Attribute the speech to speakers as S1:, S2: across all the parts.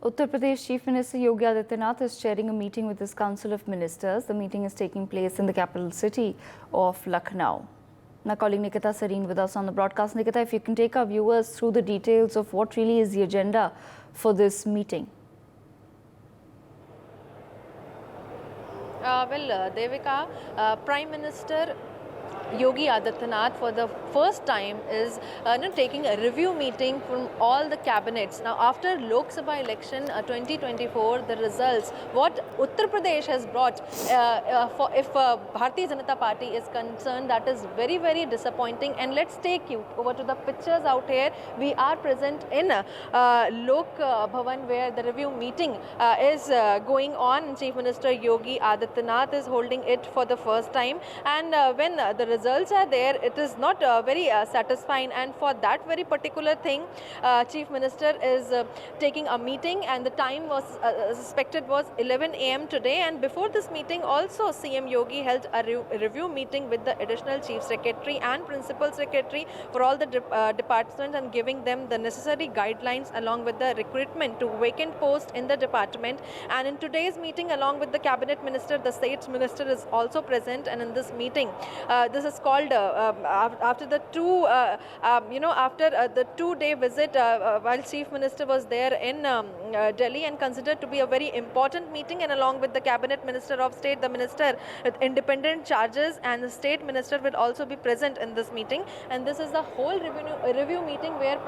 S1: Uttar Pradesh Chief Minister Yogi Adityanath is chairing a meeting with his Council of Ministers. The meeting is taking place in the capital city of Lucknow. My colleague Nikita Sareen with us on the broadcast. Nikita, if you can take our viewers through the details of what really is the agenda for this meeting.
S2: Devika, Prime Minister Yogi Adityanath for the first time is taking a review meeting from all the cabinets. Now, after Lok Sabha election 2024, the results, what Uttar Pradesh has brought, if Bharatiya Janata Party is concerned, that is very, very disappointing. And let's take you over to the pictures out here. We are present in Lok Bhavan, where the review meeting is going on. Chief Minister Yogi Adityanath is holding it for the first time. And when the results are there, it is not very satisfying, and for that very particular thing, Chief Minister is taking a meeting, and the time was suspected was 11 a.m. today. And before this meeting also, CM Yogi held a review meeting with the additional Chief Secretary and Principal Secretary for all the departments, and giving them the necessary guidelines along with the recruitment to vacant posts in the department. And in today's meeting, along with the Cabinet Minister, the State Minister is also present. And in this meeting, this is called after the the 2-day visit while Chief Minister was there in Delhi, and considered to be a very important meeting. And along with the Cabinet Minister of State, the Minister with independent charges, and the State Minister will also be present in this meeting. And this is the whole review meeting where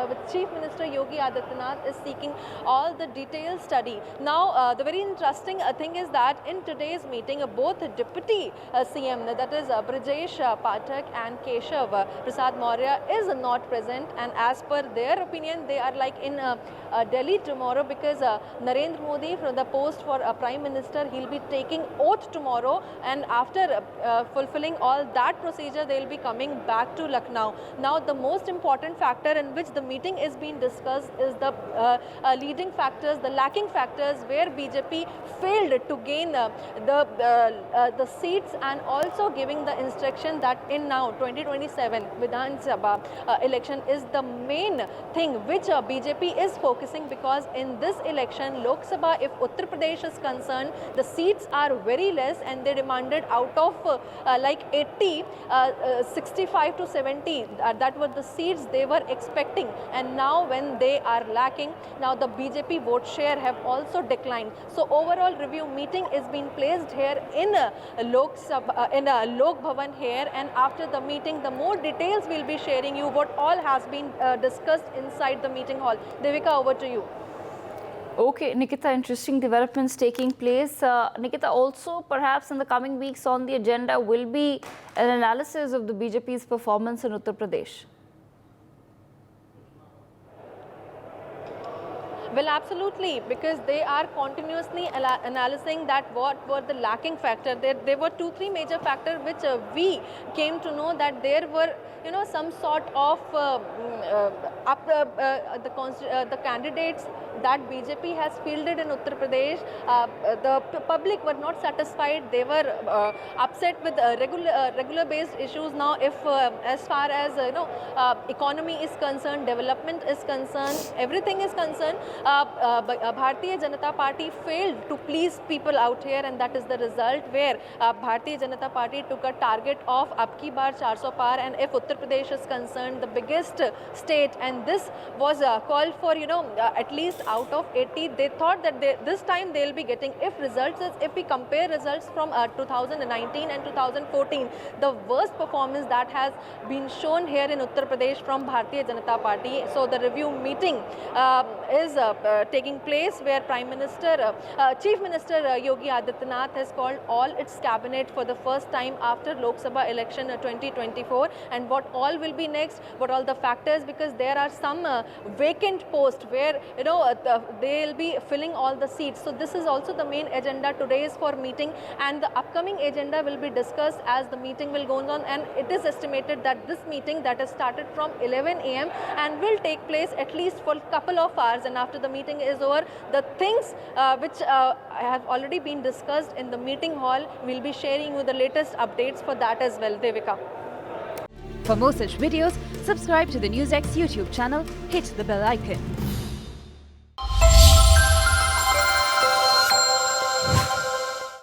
S2: with Chief Minister Yogi Adityanath is seeking all the detailed study. Now, the very interesting thing is that in today's meeting, both Deputy CM, that is Brajesh Pathak and Keshav Prasad Maurya, is not present, and as per their opinion, they are like in Delhi tomorrow, because Narendra Modi, from the post for Prime Minister, he'll be taking oath tomorrow, and after fulfilling all that procedure, they will be coming back to Lucknow. Now, the most important factor in which the meeting is being discussed is the leading factors, the lacking factors, where BJP failed to gain the seats, and also giving the instruction that in now 2027 Vidhan Sabha election is the main thing which BJP is focusing, because in this election, Lok Sabha, if Uttar Pradesh is concerned, the seats are very less, and they demanded out of like 80, 65 to 70, that were the seats they were expecting. And now when they are lacking, now the BJP vote share have also declined. So overall review meeting is being placed here in Lok Bhavan here, and after the meeting, the more details we'll be sharing you what all has been discussed inside the meeting hall. Devika, over to you.
S1: Okay, Nikita, interesting developments taking place. Nikita, also perhaps in the coming weeks on the agenda will be an analysis of the BJP's performance in Uttar Pradesh.
S2: Well, absolutely, because they are continuously analyzing that what were the lacking factors. There were 2-3 major factors which we came to know that there were, some sort of the candidates that BJP has fielded in Uttar Pradesh. The public were not satisfied. They were upset with regular based issues. Now, if as far as economy is concerned, development is concerned, everything is concerned, Bharatiya Janata Party failed to please people out here, and that is the result, where Bharatiya Janata Party took a target of Abki Bar 400 Par, and if Uttar Pradesh is concerned, the biggest state, and this was called for, at least out of 80, they thought that this time they will be getting, if we compare results from 2019 and 2014, the worst performance that has been shown here in Uttar Pradesh from Bharatiya Janata Party. So the review meeting is taking place, where Chief Minister Yogi Adityanath has called all its cabinet for the first time after Lok Sabha election 2024, and what all will be next, what all the factors, because there are some vacant posts where they will be filling all the seats. So this is also the main agenda today is for meeting, and the upcoming agenda will be discussed as the meeting will go on. And it is estimated that this meeting that has started from 11 a.m. and will take place at least for a couple of hours, and after the meeting is over, the things which have already been discussed in the meeting hall, we'll be sharing you the latest updates for that as well. Devika.
S3: For more such videos, subscribe to the NewsX YouTube channel, hit the bell icon.